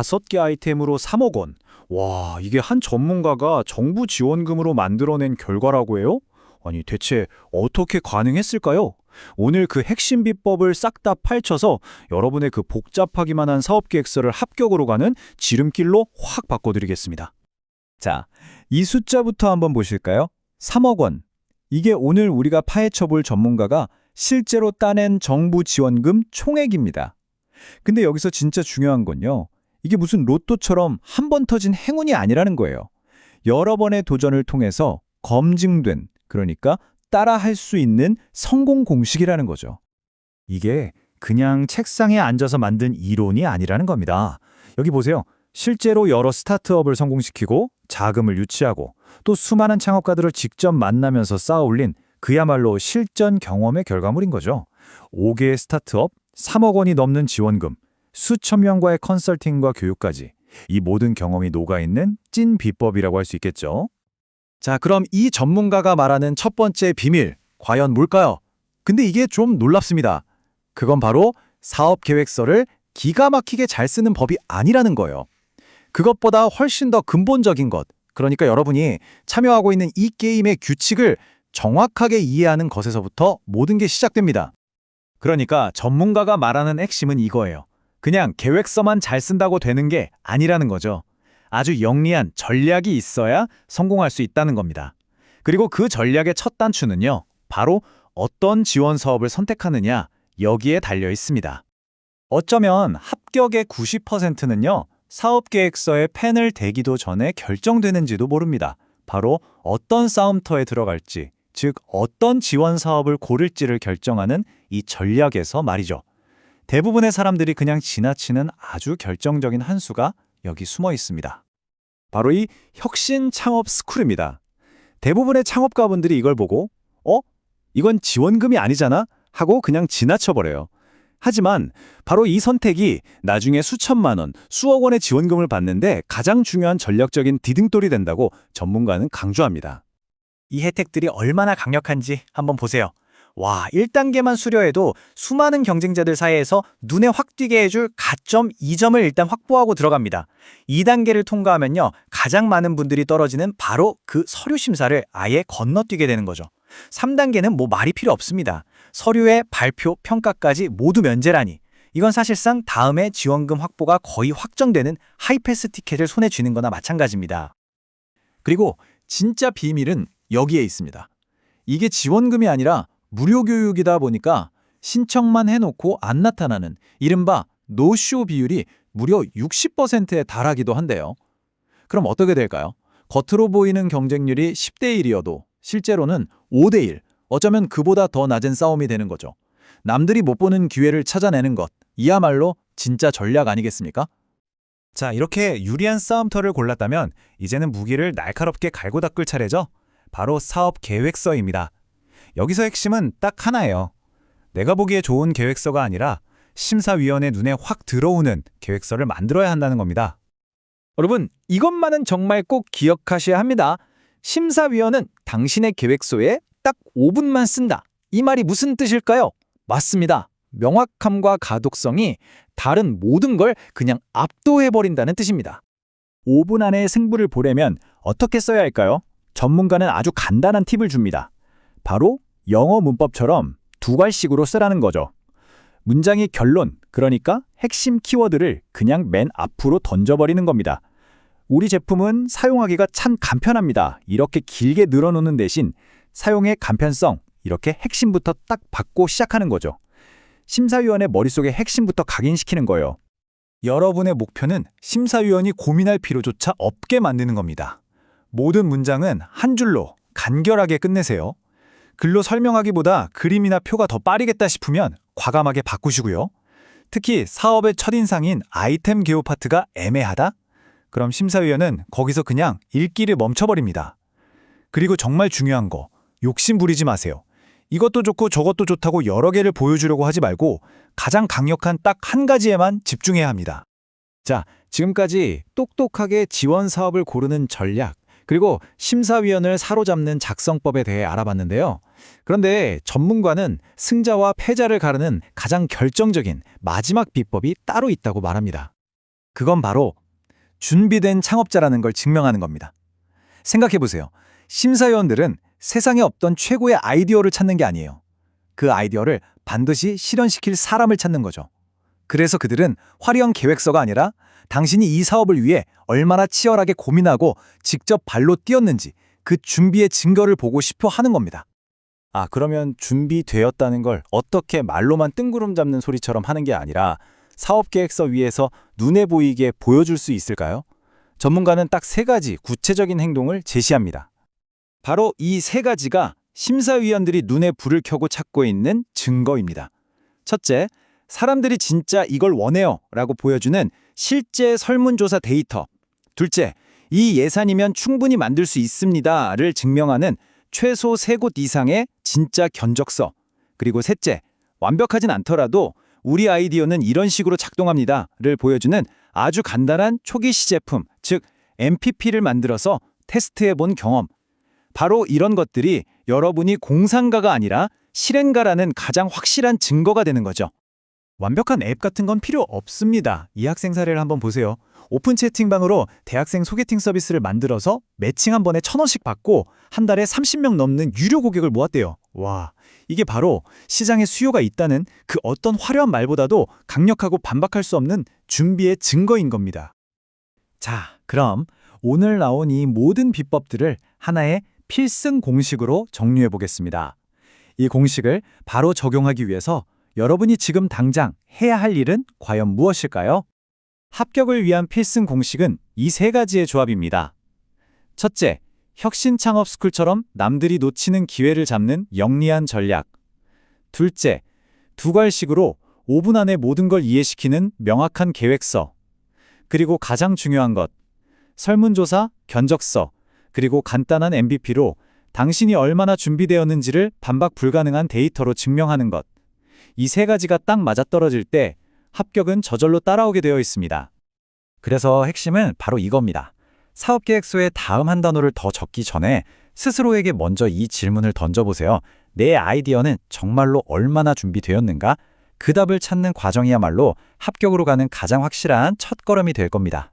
5개 아이템으로 3억 원. 와, 이게 한 전문가가 정부 지원금으로 만들어낸 결과라고 해요? 아니, 대체 어떻게 가능했을까요? 오늘 그 핵심 비법을 싹 다 파헤쳐서 여러분의 그 복잡하기만 한 사업계획서를 합격으로 가는 지름길로 확 바꿔드리겠습니다. 자, 이 숫자부터 한번 보실까요? 3억 원. 이게 오늘 우리가 파헤쳐볼 전문가가 실제로 따낸 정부 지원금 총액입니다. 근데 여기서 진짜 중요한 건요. 이게 무슨 로또처럼 한 번 터진 행운이 아니라는 거예요. 여러 번의 도전을 통해서 검증된, 그러니까 따라할 수 있는 성공 공식이라는 거죠. 이게 그냥 책상에 앉아서 만든 이론이 아니라는 겁니다. 여기 보세요. 실제로 여러 스타트업을 성공시키고 자금을 유치하고 또 수많은 창업가들을 직접 만나면서 쌓아올린 그야말로 실전 경험의 결과물인 거죠. 5개의 스타트업, 3억 원이 넘는 지원금, 수천 명과의 컨설팅과 교육까지 이 모든 경험이 녹아있는 찐 비법이라고 할 수 있겠죠. 자, 그럼 이 전문가가 말하는 첫 번째 비밀, 과연 뭘까요? 근데 이게 좀 놀랍습니다. 그건 바로 사업 계획서를 기가 막히게 잘 쓰는 법이 아니라는 거예요. 그것보다 훨씬 더 근본적인 것, 그러니까 여러분이 참여하고 있는 이 게임의 규칙을 정확하게 이해하는 것에서부터 모든 게 시작됩니다. 그러니까 전문가가 말하는 핵심은 이거예요. 그냥 계획서만 잘 쓴다고 되는 게 아니라는 거죠. 아주 영리한 전략이 있어야 성공할 수 있다는 겁니다. 그리고 그 전략의 첫 단추는요, 바로 어떤 지원 사업을 선택하느냐, 여기에 달려 있습니다. 어쩌면 합격의 90%는요, 사업계획서에 펜을 대기도 전에 결정되는지도 모릅니다. 바로 어떤 싸움터에 들어갈지, 즉 어떤 지원 사업을 고를지를 결정하는 이 전략에서 말이죠. 대부분의 사람들이 그냥 지나치는 아주 결정적인 한 수가 여기 숨어 있습니다. 바로 이 혁신 창업 스쿨입니다. 대부분의 창업가분들이 이걸 보고 이건 지원금이 아니잖아? 하고 그냥 지나쳐버려요. 하지만 바로 이 선택이 나중에 수천만 원, 수억 원의 지원금을 받는데 가장 중요한 전략적인 디딤돌이 된다고 전문가는 강조합니다. 이 혜택들이 얼마나 강력한지 한번 보세요. 와, 1단계만 수료해도 수많은 경쟁자들 사이에서 눈에 확 띄게 해줄 가점 2점을 일단 확보하고 들어갑니다. 2단계를 통과하면요, 가장 많은 분들이 떨어지는 바로 그 서류 심사를 아예 건너뛰게 되는 거죠. 3단계는 뭐 말이 필요 없습니다. 서류의 발표, 평가까지 모두 면제라니. 이건 사실상 다음에 지원금 확보가 거의 확정되는 하이패스 티켓을 손에 쥐는 거나 마찬가지입니다. 그리고 진짜 비밀은 여기에 있습니다. 이게 지원금이 아니라 무료 교육이다 보니까 신청만 해놓고 안 나타나는 이른바 노쇼 비율이 무려 60%에 달하기도 한데요. 그럼 어떻게 될까요? 겉으로 보이는 경쟁률이 10대 1이어도 실제로는 5대 1, 어쩌면 그보다 더 낮은 싸움이 되는 거죠. 남들이 못 보는 기회를 찾아내는 것, 이야말로 진짜 전략 아니겠습니까? 자, 이렇게 유리한 싸움터를 골랐다면 이제는 무기를 날카롭게 갈고 닦을 차례죠. 바로 사업 계획서입니다. 여기서 핵심은 딱 하나예요. 내가 보기에 좋은 계획서가 아니라 심사위원의 눈에 확 들어오는 계획서를 만들어야 한다는 겁니다. 여러분, 이것만은 정말 꼭 기억하셔야 합니다. 심사위원은 당신의 계획서에 딱 5분만 쓴다. 이 말이 무슨 뜻일까요? 맞습니다. 명확함과 가독성이 다른 모든 걸 그냥 압도해버린다는 뜻입니다. 5분 안에 승부를 보려면 어떻게 써야 할까요? 전문가는 아주 간단한 팁을 줍니다. 바로 영어 문법처럼 2갈씩으로 쓰라는 거죠. 문장의 결론, 그러니까 핵심 키워드를 그냥 맨 앞으로 던져버리는 겁니다. 우리 제품은 사용하기가 참 간편합니다. 이렇게 길게 늘어놓는 대신 사용의 간편성, 이렇게 핵심부터 딱 받고 시작하는 거죠. 심사위원의 머릿속에 핵심부터 각인시키는 거예요. 여러분의 목표는 심사위원이 고민할 필요조차 없게 만드는 겁니다. 모든 문장은 한 줄로 간결하게 끝내세요. 글로 설명하기보다 그림이나 표가 더 빠르겠다 싶으면 과감하게 바꾸시고요. 특히 사업의 첫인상인 아이템 개요 파트가 애매하다? 그럼 심사위원은 거기서 그냥 읽기를 멈춰버립니다. 그리고 정말 중요한 거, 욕심 부리지 마세요. 이것도 좋고 저것도 좋다고 여러 개를 보여주려고 하지 말고 가장 강력한 딱 한 가지에만 집중해야 합니다. 자, 지금까지 똑똑하게 지원 사업을 고르는 전략, 그리고 심사위원을 사로잡는 작성법에 대해 알아봤는데요. 그런데 전문가는 승자와 패자를 가르는 가장 결정적인 마지막 비법이 따로 있다고 말합니다. 그건 바로 준비된 창업자라는 걸 증명하는 겁니다. 생각해보세요. 심사위원들은 세상에 없던 최고의 아이디어를 찾는 게 아니에요. 그 아이디어를 반드시 실현시킬 사람을 찾는 거죠. 그래서 그들은 화려한 계획서가 아니라 당신이 이 사업을 위해 얼마나 치열하게 고민하고 직접 발로 뛰었는지 그 준비의 증거를 보고 싶어 하는 겁니다. 아, 그러면 준비되었다는 걸 어떻게 말로만 뜬구름 잡는 소리처럼 하는 게 아니라 사업계획서 위에서 눈에 보이게 보여줄 수 있을까요? 전문가는 딱 3가지 구체적인 행동을 제시합니다. 바로 이 3가지가 심사위원들이 눈에 불을 켜고 찾고 있는 증거입니다. 첫째, 사람들이 진짜 이걸 원해요 라고 보여주는 실제 설문조사 데이터. 둘째, 이 예산이면 충분히 만들 수 있습니다를 증명하는 최소 3곳 이상의 진짜 견적서. 그리고 셋째, 완벽하진 않더라도 우리 아이디어는 이런 식으로 작동합니다를 보여주는 아주 간단한 초기 시제품, 즉 MPP를 만들어서 테스트해본 경험. 바로 이런 것들이 여러분이 공상가가 아니라 실행가라는 가장 확실한 증거가 되는 거죠. 완벽한 앱 같은 건 필요 없습니다. 이 학생 사례를 한번 보세요. 오픈 채팅방으로 대학생 소개팅 서비스를 만들어서 매칭 한 번에 1,000원씩 받고 한 달에 30명 넘는 유료 고객을 모았대요. 와, 이게 바로 시장에 수요가 있다는 그 어떤 화려한 말보다도 강력하고 반박할 수 없는 준비의 증거인 겁니다. 자, 그럼 오늘 나온 이 모든 비법들을 하나의 필승 공식으로 정리해 보겠습니다. 이 공식을 바로 적용하기 위해서 여러분이 지금 당장 해야 할 일은 과연 무엇일까요? 합격을 위한 필승 공식은 이 3가지의 조합입니다. 첫째, 혁신창업스쿨처럼 남들이 놓치는 기회를 잡는 영리한 전략. 둘째, 두괄식으로 5분 안에 모든 걸 이해시키는 명확한 계획서. 그리고 가장 중요한 것, 설문조사, 견적서, 그리고 간단한 MVP로 당신이 얼마나 준비되었는지를 반박 불가능한 데이터로 증명하는 것. 이 3가지가 딱 맞아떨어질 때 합격은 저절로 따라오게 되어 있습니다. 그래서 핵심은 바로 이겁니다. 사업계획서의 다음 한 단어를 더 적기 전에 스스로에게 먼저 이 질문을 던져보세요. 내 아이디어는 정말로 얼마나 준비되었는가? 그 답을 찾는 과정이야말로 합격으로 가는 가장 확실한 첫걸음이 될 겁니다.